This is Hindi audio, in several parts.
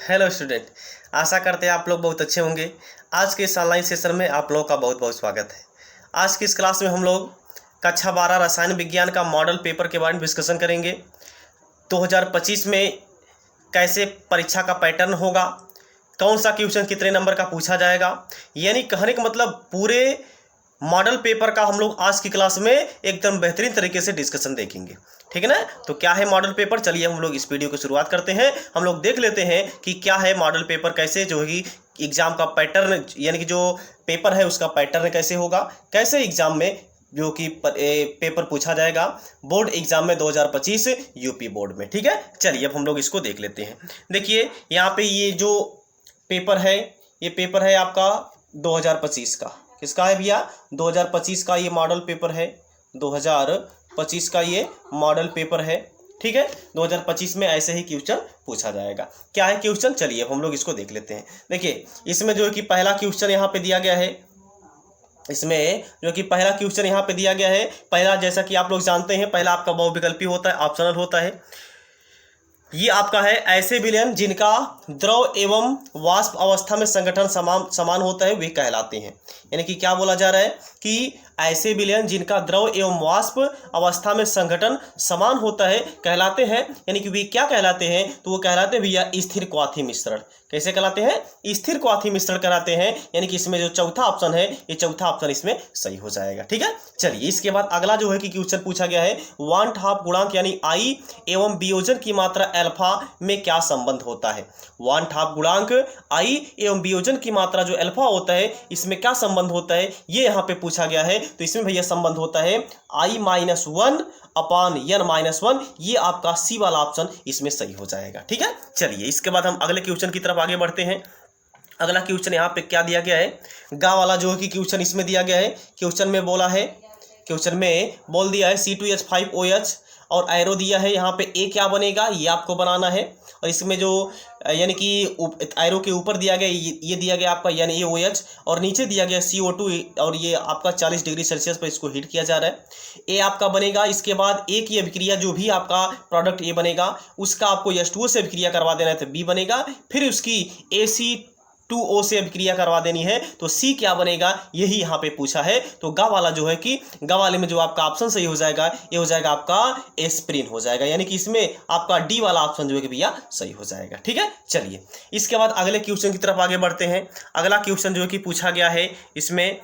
हेलो स्टूडेंट, आशा करते हैं आप लोग बहुत अच्छे होंगे। आज के इस ऑनलाइन सेशन में आप लोगों का बहुत बहुत स्वागत है। आज की इस क्लास में हम लोग कक्षा 12 रसायन विज्ञान का मॉडल पेपर के बारे में डिस्कशन करेंगे। 2025 में कैसे परीक्षा का पैटर्न होगा, कौन सा क्वेश्चन कितने नंबर का पूछा जाएगा, यानी कहने का मतलब पूरे मॉडल पेपर का हम लोग आज की क्लास में एकदम बेहतरीन तरीके से डिस्कशन देखेंगे। ठीक है ना। तो क्या है मॉडल पेपर, चलिए हम लोग इस वीडियो की शुरुआत करते हैं। हम लोग देख लेते हैं कि क्या है मॉडल पेपर, कैसे जो है कि एग्जाम का पैटर्न यानी कि जो पेपर है उसका पैटर्न कैसे होगा, कैसे एग्जाम में जो कि पेपर पूछा जाएगा बोर्ड एग्जाम में 2025 यूपी बोर्ड में। ठीक है, चलिए अब हम लोग इसको देख लेते हैं। देखिए यहाँ पे ये जो पेपर है, ये पेपर है आपका 2025 का। किसका है भैया? 2025 का ये मॉडल पेपर है। 2025 का ये मॉडल पेपर है। ठीक है, 2025 में ऐसे ही क्वेश्चन पूछा जाएगा। क्या है क्वेश्चन, चलिए हम लोग इसको देख लेते हैं। देखिए इसमें जो है कि पहला क्वेश्चन यहाँ पे दिया गया है, इसमें जो कि पहला क्वेश्चन यहाँ पे दिया गया है। पहला, जैसा कि आप लोग जानते हैं, पहला आपका बहुविकल्पी होता है, ऑप्शनल होता है। ये आपका है ऐसे विलयन जिनका द्रव एवं वाष्प अवस्था में संगठन समान होता है वे कहलाते हैं। यानी कि क्या बोला जा रहा है कि ऐसे विलयन जिनका द्रव एवं वाष्प अवस्था में संगठन समान होता है कहलाते हैं। यानी कि वे क्या कहलाते हैं? तो वो कहलाते हैं भैया स्थिर क्वाथी मिश्रण। कैसे कहलाते हैं? स्थिर क्वाथी मिश्रण कहलाते हैं। यानी कि इसमें जो चौथा ऑप्शन है, ये चौथा ऑप्शन इसमें सही हो जाएगा। ठीक है, चलिए इसके बाद अगला जो है कि क्वेश्चन पूछा गया है, 1/2 गुणांक यानी आई एवं वियोजन की मात्रा अल्फा में क्या संबंध होता है। 1/2 गुणांक आई एवं वियोजन की मात्रा जो अल्फा होता है इसमें क्या संबंध होता है, ये यहाँ पे पूछा गया है। तो इसमें भैया संबंध होता है I-1/n-1। ये आपका सी वाला ऑप्शन इसमें सही हो जाएगा। ठीक है, चलिए इसके बाद हम अगले क्वेश्चन की तरफ आगे बढ़ते हैं। अगला क्वेश्चन यहाँ पे क्या दिया गया है, गा वाला जो है कि क्वेश्चन इसमें दिया गया है। क्वेश्चन में बोला है, क्वेश्चन में बोल दिया है C2H5OH और एरो दिया है। यहाँ पे ए क्या बनेगा ये आपको बनाना है। और इसमें जो यानी कि एरो के ऊपर दिया गया ये दिया गया आपका यानी AOH, और नीचे दिया गया CO2 और ये आपका 40 डिग्री सेल्सियस पर इसको हीट किया जा रहा है। ए आपका बनेगा। इसके बाद ए की अभिक्रिया जो भी आपका प्रोडक्ट ए बनेगा उसका आपको H2O से अभिक्रिया करवा देना है तो बी बनेगा। फिर उसकी AC2O से अभिक्रिया करवा देनी है तो सी क्या बनेगा, यही यहाँ पे पूछा है। तो गा वाला जो है कि गा वाले में जो आपका ऑप्शन सही हो जाएगा ये हो जाएगा आपका एस्प्रिन हो जाएगा। यानी कि इसमें आपका डी वाला ऑप्शन जो है कि भैया सही हो जाएगा। ठीक है, चलिए इसके बाद अगले क्वेश्चन की तरफ आगे बढ़ते हैं। अगला क्वेश्चन जो है कि पूछा गया है, इसमें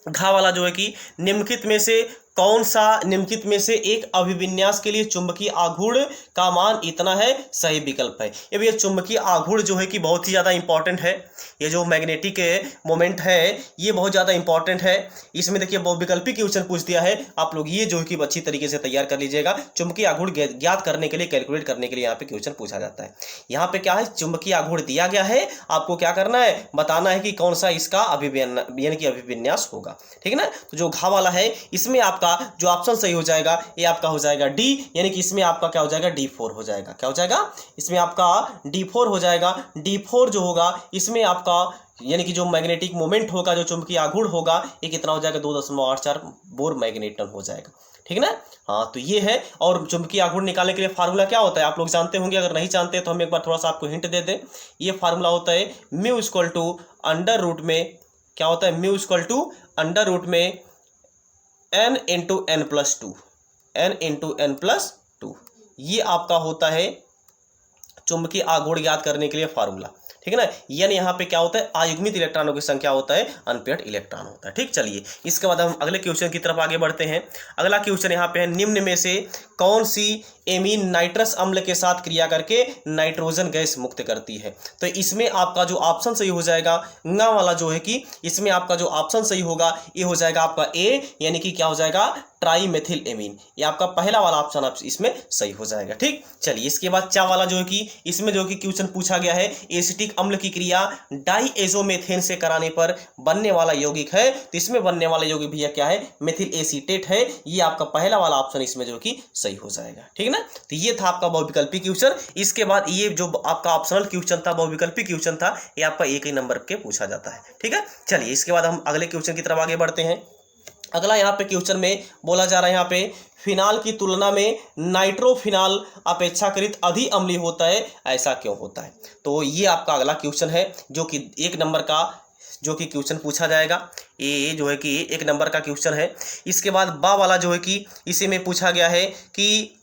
घा वाला जो है कि निम्नलिखित में से कौन सा निम्नलिखित में से एक अभिविन्यास के लिए चुंबकीय आघूर्ण का मान इतना है, सही विकल्प है। ये भैया चुंबकीय आघूर्ण जो है कि बहुत ही ज़्यादा इंपॉर्टेंट है। ये जो मैग्नेटिक मोमेंट है ये बहुत ज़्यादा इंपॉर्टेंट है। इसमें देखिए बहुविकल्पी क्वेश्चन पूछ दिया है, आप लोग ये जो है कि अच्छी तरीके से तैयार कर लीजिएगा। चुंबकीय आघूर्ण ज्ञात करने के लिए, कैलकुलेट करने के लिए यहाँ पे क्वेश्चन पूछा जाता है। यहाँ पे क्या है, चुंबकीय आघूर्ण दिया गया है, आपको क्या करना है, बताना है कि कौन सा इसका यानी कि अभिविन्यास होगा। ठीक है ना। तो जो घा वाला है इसमें आपका जो ऑप्शन सही हो जाएगा ये आपका हो जाएगा डी। यानी कि इसमें आपका क्या हो जाएगा, D4 हो जाएगा। क्या हो जाएगा, इसमें आपका D4 हो जाएगा। D4 जो होगा इसमें आपका यानी कि जो मैग्नेटिक मोमेंट होगा, जो चुंबकीय आघूर्ण होगा ये कितना हो जाएगा, 2.84 बोर मैग्नेटन हो जाएगा। ठीक है ना। हाँ, तो ये है। और चुंबकीय आघूर्ण निकालने के लिए फार्मूला क्या होता है आप लोग जानते होंगे, अगर नहीं जानते तो हम एक बार थोड़ा सा आपको हिंट दे दें। ये फार्मूला होता है mu equal to under root में, क्या होता है, mu equal to under root में n into n plus 2, n into n plus 2। ये आपका होता है चुंबकीय आघूर्ण ज्ञात करने के लिए फार्मूला। ठीक है ना। यानी यहाँ पे क्या होता है, अयुग्मित इलेक्ट्रॉनों की संख्या होता है, अनपेयर्ड इलेक्ट्रॉन होता है। ठीक, चलिए इसके बाद हम अगले क्वेश्चन की तरफ आगे बढ़ते हैं। अगला क्वेश्चन यहाँ पे है, निम्न में से कौन सी एमीन नाइट्रस अम्ल के साथ क्रिया करके नाइट्रोजन गैस मुक्त करती है। तो इसमें आपका जो ऑप्शन सही हो जाएगा, ना वाला जो है कि इसमें आपका जो ऑप्शन सही होगा ये हो जाएगा आपका ए, यानी कि क्या हो जाएगा, ट्राईमेथिल एमीन। ये आपका पहला वाला ऑप्शन आप इसमें सही हो जाएगा। ठीक, चलिए इसके बाद चा वाला जो है कि इसमें जो कि क्वेश्चन पूछा गया है, एसिटिक अम्ल की क्रिया डाईएजोमेथेन से कराने पर बनने वाला यौगिक है। तो इसमें बनने वाला यौगिक भैया क्या है, मेथिल एसीटेट है। ये आपका पहला वाला ऑप्शन इसमें जो कि सही हो जाएगा। ठीक है ना। तो ये था आपका बहुविकल्पी क्वेश्चन। इसके बाद ये जो आपका ऑप्शनल क्वेश्चन था, बहुविकल्पी क्वेश्चन था, ये आपका एक ही नंबर के पूछा जाता है। ठीक है, चलिए इसके बाद हम अगले क्वेश्चन की तरफ आगे बढ़ते हैं। अगला यहाँ पे क्वेश्चन में बोला जा रहा है, यहाँ पे फिनाल की तुलना में नाइट्रोफिनाल अपेक्षाकृत अधिक अम्लीय होता है, ऐसा क्यों होता है। तो ये आपका अगला क्वेश्चन है जो कि 1 नंबर का जो कि क्वेश्चन पूछा जाएगा। ये जो है कि 1 नंबर का क्वेश्चन है। इसके बाद बा वाला जो है कि इसी में पूछा गया है कि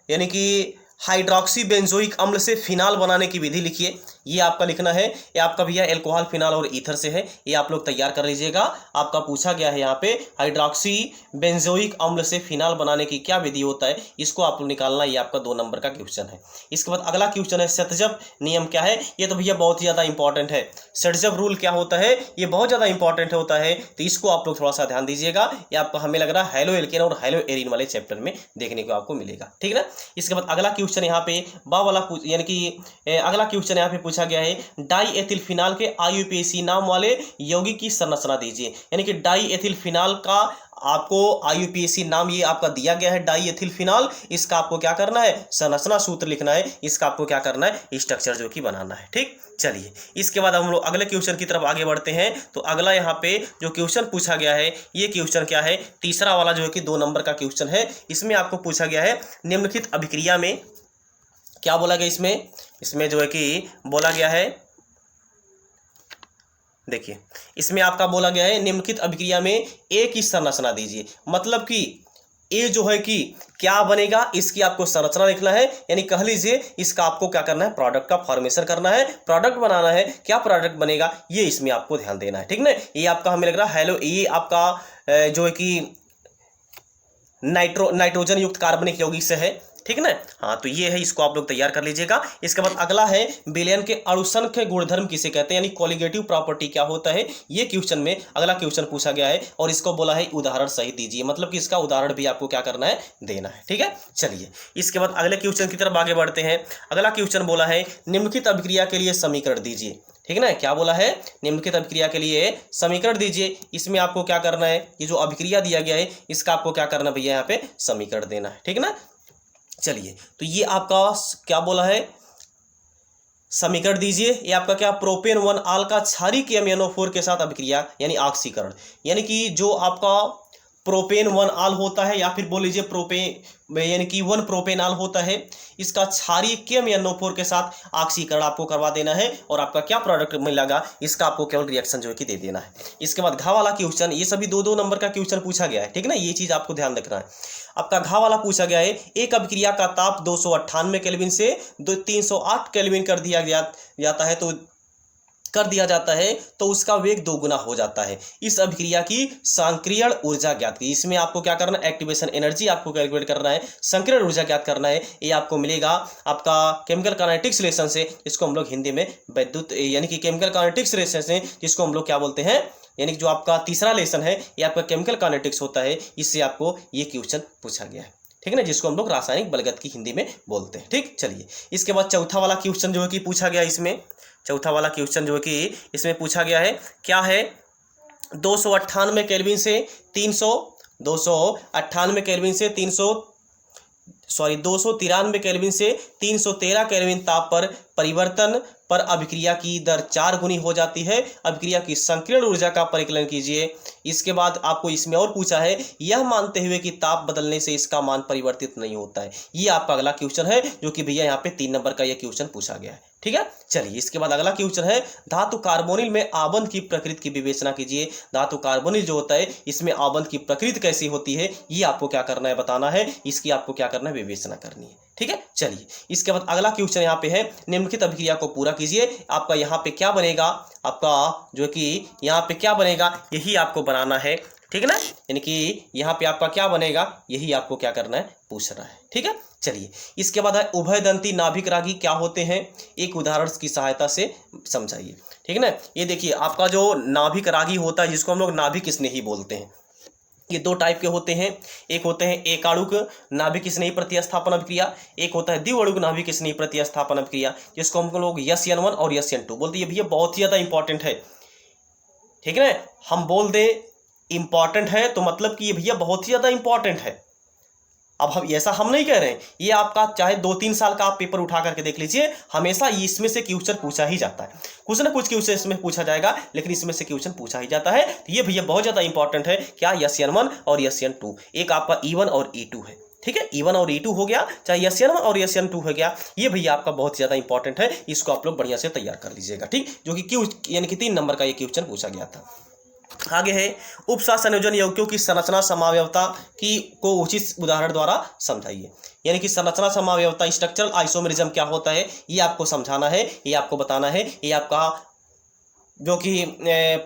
यानी कि हाइड्रोक्सी बेंजोइक अम्ल से फिनाल बनाने की विधि लिखिए। ये आपका लिखना है, ये आपका भैया एल्कोहल, फिनाल और ईथर से है, ये आप लोग तैयार कर लीजिएगा। आपका पूछा गया है यहाँ पे हाइड्रोक्सी बेंजोइक अम्ल से फिनाल बनाने की क्या विधि होता है, इसको आप लोग निकालना। ये आपका 2 नंबर का क्वेश्चन है। इसके बाद अगला क्वेश्चन है सेटजब नियम क्या है। ये तो भैया बहुत ही ज़्यादा इंपॉर्टेंट है। सेटजब रूल क्या होता है, ये बहुत ज़्यादा इंपॉर्टेंट होता है, तो इसको आप लोग थोड़ा सा ध्यान दीजिएगा। ये आपको हमें लग रहा है हेलो एल्केन और हेलो एरिन वाले चैप्टर में देखने को आपको मिलेगा, ठीक है ना। इसके बाद अगला क्वेश्चन यहाँ पे बा वाला यानी कि अगला क्वेश्चन यहाँ पे पूछा गया है डाई एथिल फिनाल के आईयूपीएसी नाम वाले यौगिक की संरचना दीजिए। यानी कि डाई एथिल फिनाल का आपको आईयूपीएसी नाम ये आपका दिया गया है, डाई एथिल फिनाल। इसका आपको क्या करना है, संरचना सूत्र लिखना है। इसका आपको क्या करना है, स्ट्रक्चर जो कि बनाना है, ठीक। चलिए इसके बाद हम लोग अगले क्वेश्चन की तरफ आगे बढ़ते हैं। तो अगला यहाँ पे जो क्वेश्चन पूछा गया है, ये क्वेश्चन क्या है, तीसरा वाला जो है कि 2 नंबर का क्वेश्चन है। इसमें आपको पूछा गया है निम्नलिखित अभिक्रिया में क्या बोला गया। इसमें जो है कि बोला गया है, देखिए इसमें आपका बोला गया है निम्नलिखित अभिक्रिया में ए की संरचना दीजिए। मतलब कि ए जो है कि क्या बनेगा, इसकी आपको संरचना लिखना है। यानी कह लीजिए इसका आपको क्या करना है, प्रोडक्ट का फॉर्मेशन करना है, प्रोडक्ट बनाना है। क्या प्रोडक्ट बनेगा ये इसमें आपको ध्यान देना है, ठीक ना। ये आपका हमें लग रहा है हेलो, ये आपका जो है कि नाइट्रोजन युक्त कार्बनिक यौगिक से है, ठीक ना। हाँ तो ये है, इसको आप लोग तैयार कर लीजिएगा। इसके बाद अगला है विलयन के अणुसंख्य गुणधर्म किसे कहते हैं, यानी कॉलिगेटिव प्रॉपर्टी क्या होता है। ये क्वेश्चन में अगला क्वेश्चन पूछा गया है और इसको बोला है उदाहरण सहित दीजिए। मतलब कि इसका उदाहरण भी आपको क्या करना है, देना है, ठीक है। चलिए इसके बाद अगले क्वेश्चन की तरफ आगे बढ़ते हैं। अगला क्वेश्चन बोला है निम्नलिखित अभिक्रिया के लिए समीकरण दीजिए, ठीक ना। क्या बोला है, निम्नलिखित अभिक्रिया के लिए समीकरण दीजिए। इसमें आपको क्या करना है, ये जो अभिक्रिया दिया गया है इसका आपको क्या करना भैया, यहाँ पे समीकरण देना है, ठीक ना। चलिए तो ये आपका क्या बोला है, समीकरण दीजिए। ये आपका क्या, प्रोपेन 1 आल का क्षारीय के NO4 के साथ अभिक्रिया यानी ऑक्सीकरण। यानी कि जो आपका प्रोपेन 1 आल होता है या फिर बोल लीजिए प्रोपेन यानी कि 1 प्रोपेनाल होता है, इसका क्षारीय KMnO4 के साथ ऑक्सीकरण आपको करवा देना है और आपका क्या प्रोडक्ट मिलेगा, इसका आपको केवल रिएक्शन जो है कि दे देना है। इसके बाद घा वाला क्वेश्चन, ये सभी 2-2 नंबर का क्वेश्चन पूछा गया है, ठीक ना। ये चीज आपको ध्यान रखना है। आपका घा वाला पूछा गया है एक अभिक्रिया का ताप 298 केल्विन से 308 केल्विन कर दिया जाता है तो उसका वेग 2 गुना हो जाता है। इस अभिक्रिया की संक्रियण ऊर्जा ज्ञात कीजिए। इसमें आपको क्या करना है, एक्टिवेशन एनर्जी आपको कैलकुलेट करना है, संक्रियण ऊर्जा ज्ञात करना है। ये आपको मिलेगा आपका केमिकल काइनेटिक्स रिलेशन से, इसको हम लोग हिंदी में विद्युत यानी कि केमिकल काइनेटिक्स रिलेशन से, जिसको हम लोग क्या बोलते हैं, यानी कि जो आपका तीसरा लेसन है ये आपका केमिकल काइनेटिक्स होता है। इससे आपको ये क्वेश्चन पूछा गया है, ठीक है ना, जिसको हम लोग रासायनिक बलगत की हिंदी में बोलते हैं, ठीक। चलिए इसके बाद चौथा वाला क्वेश्चन जो है कि पूछा गया, इसमें चौथा वाला क्वेश्चन जो है कि इसमें पूछा गया है क्या है, 298 केल्विन से 293 केल्विन से 293 केल्विन से 313 केल्विन ताप पर परिवर्तन पर अभिक्रिया की दर 4 गुनी हो जाती है। अभिक्रिया की संकीर्ण ऊर्जा का परिकलन कीजिए। इसके बाद आपको इसमें और पूछा है यह मानते हुए कि ताप बदलने से इसका मान परिवर्तित नहीं होता है। ये आपका अगला क्वेश्चन है जो कि भैया यहाँ पे 3 नंबर का ये क्वेश्चन पूछा गया है, ठीक है। चलिए इसके बाद अगला क्वेश्चन है धातु कार्बोनिल में आबंध की प्रकृति की विवेचना कीजिए। धातु कार्बोनिल जो होता है इसमें आबंध की प्रकृति कैसी होती है ये आपको क्या करना है, बताना है। इसकी आपको क्या करना है, विवेचना करनी है, ठीक है। चलिए इसके बाद अगला क्वेश्चन यहाँ पे है निम्नलिखित अभिक्रिया को पूरा कीजिए। आपका यहाँ पे क्या बनेगा, आपका जो कि यहाँ पे क्या बनेगा यही आपको बनाना है, ठीक है ना। यानी कि यहाँ पे आपका क्या बनेगा यही आपको क्या करना है, पूछना है, ठीक है। चलिए इसके बाद है उभयदंती नाभिक रागी क्या होते हैं, एक उदाहरण की सहायता से समझाइए, ठीक है ना। ये देखिए आपका जो नाभिक रागी होता है जिसको हम लोग नाभिक स्नेही बोलते हैं, ये 2 टाइप के होते हैं। एक होते हैं एकाणुक नाभिक स्नेही प्रतिस्थापन अभिक्रिया, एक होता है द्विअणुक नाभिक स्नेही प्रतिस्थापन अभिक्रिया, जिसको हम लोग SN1 और SN2 बोलते हैं। ये भैया बहुत ही ज़्यादा इंपॉर्टेंट है, ठीक है ना। हम बोल दें इंपॉर्टेंट है तो मतलब कि ये भैया बहुत ही ज़्यादा इंपॉर्टेंट है, अब हम ऐसा हम नहीं कह रहे हैं, ये आपका चाहे 2-3 साल का आप पेपर उठा करके देख लीजिए, हमेशा इसमें से क्वेश्चन पूछा ही जाता है, कुछ ना कुछ क्वेश्चन इसमें पूछा जाएगा, लेकिन इसमें से क्वेश्चन पूछा ही जाता है। तो ये भैया बहुत ज्यादा इंपॉर्टेंट है। क्या? SN1 और SN2, एक आपका E1 और E2 है, ठीक है, E1 और E2 हो गया, चाहे SN1 और SN2 हो गया, ये भैया आपका बहुत ज्यादा इंपॉर्टेंट है, इसको आप लोग बढ़िया से तैयार कर लीजिएगा, ठीक, जो कि क्यों यानी कि 3 नंबर का ये क्वेश्चन पूछा गया था। आगे है उपसा संयोजन यौगिकों की संरचना समावयवता की को उचित उदाहरण द्वारा समझाइए। यानी कि संरचना समावयवता, स्ट्रक्चरल आइसोमेरिज्म क्या होता है, ये आपको समझाना है, ये आपको बताना है। ये आपका जो कि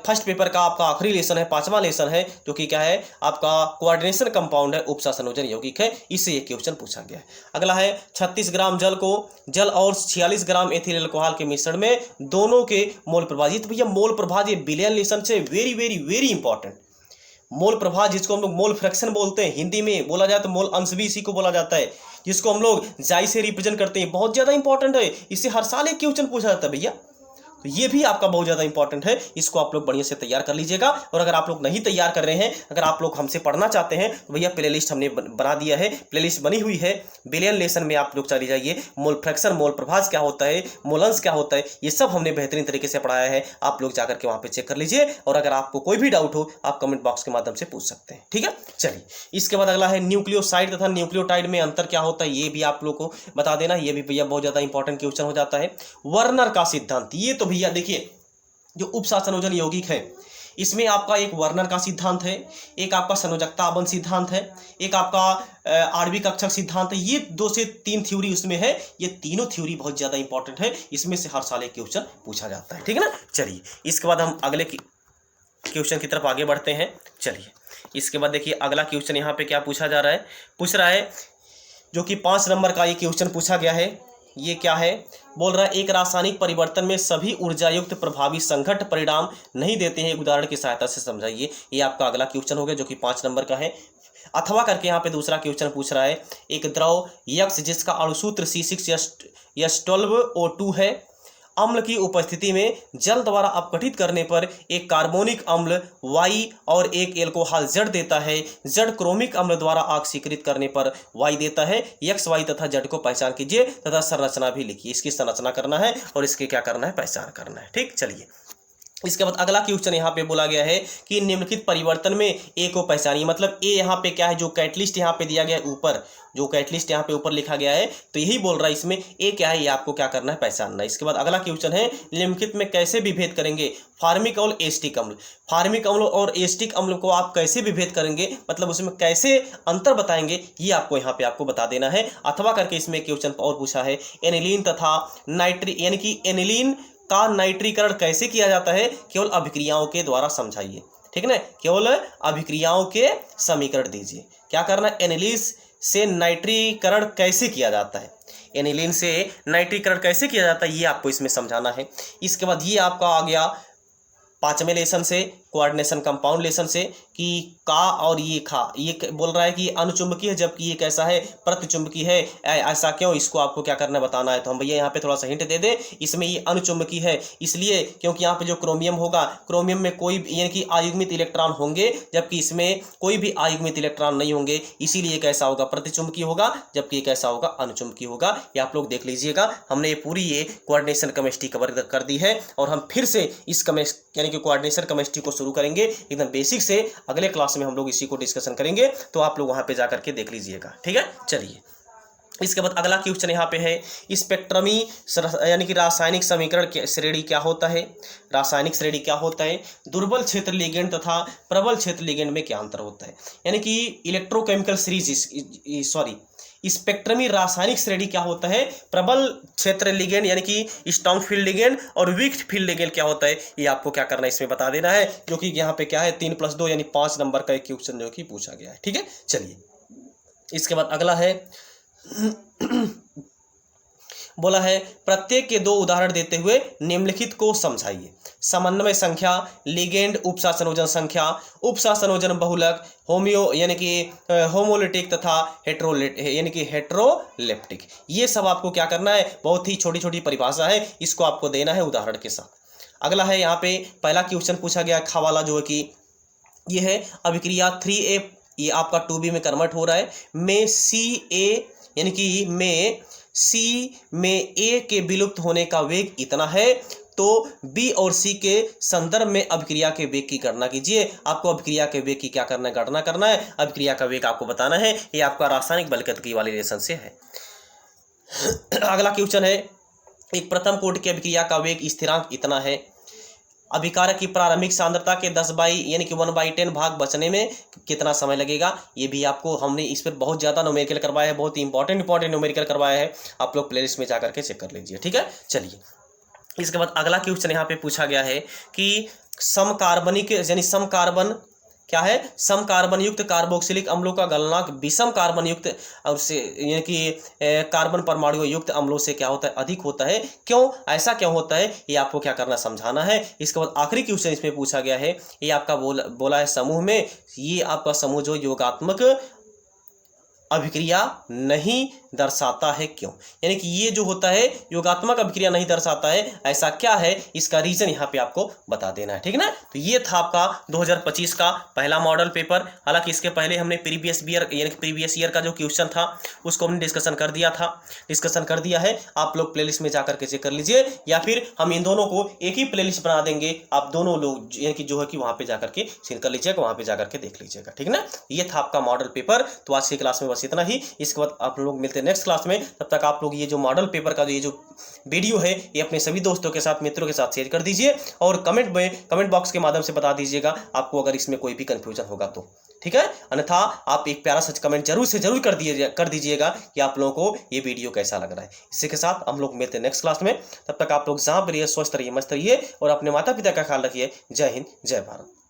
फर्स्ट पेपर का आपका आखिरी लेसन है, 5वां लेसन है, जो कि क्या है आपका कोऑर्डिनेशन कंपाउंड है, उपसा संयोजन यौगिक है, इससे ये क्वेश्चन पूछा गया है। अगला है 36 ग्राम जल और 46 ग्राम एथिल अल्कोहल के मिश्रण में दोनों के मोल प्रभाव। ये तो भैया मोल प्रभाव ये बिलियन लेसन से वेरी वेरी वेरी इंपॉर्टेंट। मोल प्रभाव जिसको हम लोग मोल फ्रैक्शन बोलते हैं, हिंदी में बोला जाए तो मोल अंश भी इसी को बोला जाता है, जिसको हम लोग जाई से रिप्रेजेंट करते हैं, बहुत ज्यादा इंपॉर्टेंट है, इससे हर साल एक क्वेश्चन पूछा जाता है भैया। तो ये भी आपका बहुत ज़्यादा इंपॉर्टेंट है, इसको आप लोग बढ़िया से तैयार कर लीजिएगा। और अगर आप लोग नहीं तैयार कर रहे हैं, अगर आप लोग हमसे पढ़ना चाहते हैं तो भैया प्लेलिस्ट हमने बना दिया है, प्लेलिस्ट बनी हुई है, बिलियन लेसन में आप लोग चली जाइए, मोल फ्रैक्शन, मोल प्रभाव क्या होता है, मोलंस क्या होता है, ये सब हमने बेहतरीन तरीके से पढ़ाया है, आप लोग जाकर के वहाँ पे चेक कर लीजिए। और अगर आपको कोई भी डाउट हो आप कमेंट बॉक्स के माध्यम से पूछ सकते हैं, ठीक है। चलिए, इसके बाद अगला है न्यूक्लियोसाइड तथा न्यूक्लियोटाइड में अंतर क्या होता है, ये भी आप लोग को बता देना, ये भी भैया बहुत ज़्यादा इंपॉर्टेंट क्वेश्चन हो जाता है। वर्नर का सिद्धांत, ये तो भैया देखिए जो उपसा संयोजन यौगिक है, इसमें आपका एक वर्नर का सिद्धांत है, एक आपका संयोजकता आबंध सिद्धांत है, एक आपका आणविक कक्षक सिद्धांत है, ये 2 से 3 थ्योरी उसमें है। ये तीनों थ्योरी बहुत ज्यादा इंपॉर्टेंट है, इसमें से हर साल एक क्वेश्चन पूछा जाता है, ठीक है ना। चलिए, इसके बाद हम अगले क्वेश्चन की तरफ आगे बढ़ते हैं। चलिए, इसके बाद देखिए अगला क्वेश्चन यहाँ पे क्या पूछा जा रहा है, पूछ रहा है जो कि 5 नंबर का ये क्वेश्चन पूछा गया है। ये क्या है, बोल रहा है एक रासायनिक परिवर्तन में सभी ऊर्जायुक्त प्रभावी संघट्ट परिणाम नहीं देते हैं, एक उदाहरण की सहायता से समझाइए। ये आपका अगला क्वेश्चन हो गया, जो कि 5 नंबर का है। अथवा करके यहाँ पे दूसरा क्वेश्चन पूछ रहा है, एक द्रव यक्ष जिसका अणुसूत्र C6H12O2 है, अम्ल की उपस्थिति में जल द्वारा अपघटित करने पर एक कार्बोनिक अम्ल Y और एक एल्कोहल Z देता है। Z क्रोमिक अम्ल द्वारा ऑक्सीकृत करने पर Y देता है। X, Y तथा Z को पहचान कीजिए तथा संरचना भी लिखिए। इसकी संरचना करना है और इसके क्या करना है, पहचान करना है, ठीक। चलिए, इसके बाद अगला क्वेश्चन यहाँ पे बोला गया है कि निम्नलिखित परिवर्तन में ए को पहचानिए। मतलब ए यहाँ पे क्या है, जो कैटलिस्ट यहाँ पे दिया गया है ऊपर, जो कैटलिस्ट यहाँ पे ऊपर लिखा गया है, तो यही बोल रहा है इसमें ए क्या है, ये आपको क्या करना है, पहचानना है। इसके बाद अगला क्वेश्चन है निम्नलिखित में कैसे विभेद करेंगे फार्मिक और एस्टिक अम्ल। फार्मिक अम्ल और एस्टिक अम्ल को आप कैसे विभेद करेंगे, मतलब उसमें कैसे अंतर बताएंगे, ये आपको यहाँ पे आपको बता देना है। अथवा करके इसमें क्वेश्चन और पूछा है एनिलीन तथा नाइट्री, यानी कि एनिलीन का नाइट्रीकरण कैसे किया जाता है, केवल अभिक्रियाओं के द्वारा समझाइए, ठीक है ना। केवल अभिक्रियाओं के समीकरण दीजिए। क्या करना है, एनिलीन से नाइट्रीकरण कैसे किया जाता है, एनिलीन से नाइट्रीकरण कैसे किया जाता है, ये आपको इसमें समझाना है। इसके बाद ये आपका आ गया 5वें लेसन से, कोऑर्डिनेशन कंपाउंड लेसन से, कि का और ये खा, ये बोल रहा है कि अनुचुंबकीय है जबकि ये कैसा है, प्रतिचुंबकीय है, ऐसा क्यों, इसको आपको क्या करना बताना है। तो हम भैया यहाँ पे थोड़ा सा हिंट दे दें, इसमें ये अनुचुंबकीय है इसलिए क्योंकि यहाँ पे जो क्रोमियम होगा, क्रोमियम में कोई यानी कि आयुग्मित इलेक्ट्रॉन होंगे, जबकि इसमें कोई भी आयुग्मित इलेक्ट्रॉन नहीं होंगे, इसीलिए कैसा होगा, प्रतिचुंबकीय होगा, जबकि ये कैसा होगा, अनुचुंबकीय होगा। ये आप लोग देख लीजिएगा, हमने ये पूरी ये कोऑर्डिनेशन केमिस्ट्री कवर कर दी है, और हम फिर से इस यानी कि कोऑर्डिनेशन केमिस्ट्री को शुरू करेंगे एकदम बेसिक से। अगले क्लास में हम लोग इसी को डिस्कशन करेंगे, तो आप लोग वहां पे जाकर के देख लीजिएगा, ठीक है। चलिए, इसके बाद अगला क्वेश्चन यहाँ पे है स्पेक्ट्रमी यानी कि रासायनिक समीकरण श्रेणी क्या होता है, रासायनिक श्रेणी क्या होता है, दुर्बल क्षेत्र लिगेंड तथा प्रबल क्षेत्र लिगेंड में क्या अंतर होता है। यानी कि इलेक्ट्रोकेमिकल सीरीज स्पेक्ट्रमी रासायनिक श्रेणी क्या होता है, प्रबल क्षेत्र लिगेंड यानी कि स्ट्रॉन्ग फील्ड लिगेंड और वीक फील्ड लिगेंड क्या होता है, ये आपको क्या करना है, इसमें बता देना है। जो कि यहाँ पे क्या है 3+2 यानी 5 नंबर का एक क्वेश्चन जो कि पूछा गया है, ठीक है। चलिए, इसके बाद अगला है बोला है प्रत्येक के 2 उदाहरण देते हुए निम्नलिखित को समझाइए। समन्वय संख्या, लिगेंड उपसा संयोजन संख्या, उपसा संयोजन बहुलक, होमियो यानी कि होमोलिटिक तथा यानी कि हेट्रोलेप्टिक। ये सब आपको क्या करना है, बहुत ही छोटी छोटी परिभाषा है, इसको आपको देना है उदाहरण के साथ। अगला है यहाँ पे पहला क्वेश्चन पूछा गया खा वाला, जो है कि ये है अभिक्रिया 3A ये आपका टू बी में कन्वर्ट हो रहा है। में सी ए यानी कि में सी में ए के विलुप्त होने का वेग इतना है, तो बी और सी के संदर्भ में अभिक्रिया के वेग की गणना कीजिए। आपको अभिक्रिया के वेग की क्या करना है, गणना करना है। अभिक्रिया का वेग आपको बताना है। ये आपका रासायनिक बलगतिकी वाले रिलेशन से है। अगला क्वेश्चन है, एक प्रथम कोटि की अभिक्रिया का वेग स्थिरांक इतना है, अभिकारक की प्रारंभिक सांद्रता के 10 यानी कि 1/10 भाग बचने में कितना समय लगेगा। ये भी आपको हमने इस पर बहुत ज़्यादा न्यूमेरिकल करवाया है, बहुत ही इंपॉर्टेंट न्यूमेरिकल करवाया है। आप लोग प्लेलिस्ट में जाकर के चेक कर लीजिए, ठीक है। चलिए इसके बाद अगला क्वेश्चन यहाँ पे पूछा गया है कि समकार्बनिक यानी समकार्बन क्या है, समकार्बन युक्त कार्बोक्सिलिक अम्लों का गलनांक विषम कार्बन युक्त और से यानी कि कार्बन परमाणु युक्त अम्लों से क्या होता है, अधिक होता है। क्यों, ऐसा क्यों होता है, ये आपको क्या करना, समझाना है। इसके बाद आखिरी क्वेश्चन इसमें पूछा गया है, ये आपका बोला है समूह में, ये आपका समूह जो योगात्मक अभिक्रिया नहीं दर्शाता है, क्यों। यानी कि ये जो होता है योगात्मक अभिक्रिया नहीं दर्शाता है, ऐसा क्या है, इसका रीजन यहाँ पे आपको बता देना है, ठीक है ना। तो ये था आपका 2025 का पहला मॉडल पेपर। हालांकि इसके पहले हमने प्रीवियस ईयर का जो क्वेश्चन था उसको हमने डिस्कशन कर दिया है। आप लोग प्लेलिस्ट में जाकर के चेक कर लीजिए, या फिर हम इन दोनों को एक ही प्लेलिस्ट बना देंगे। आप दोनों लोग यानी कि जो है कि वहाँ पे जाकर के चेक कर लीजिएगा, वहाँ पे जाकर के देख लीजिएगा, ठीक है ना। ये था आपका मॉडल पेपर। तो आज की क्लास में बस इतना ही। इसके बाद आप लोग मिलते हैं नेक्स्ट क्लास में। तब तक आप लोग ये जो मॉडल पेपर का ये जो वीडियो है ये अपने सभी दोस्तों के साथ, मित्रों के साथ शेयर कर दीजिए, और कमेंट बॉक्स के माध्यम से बता दीजिएगा आपको अगर इसमें कोई भी कंफ्यूजन होगा तो, ठीक है। अन्यथा आप एक प्यारा सा कमेंट जरूर कर दीजिएगा कि आप लोगों को ये वीडियो कैसा लग रहा है। इसी के साथ हम लोग मिलते हैं नेक्स्ट क्लास में। तब तक आप लोग जहाँ पर रहिए, स्वस्थ रहिए, मस्त रहिए, और अपने माता पिता का ख्याल रखिए। जय हिंद, जय भारत।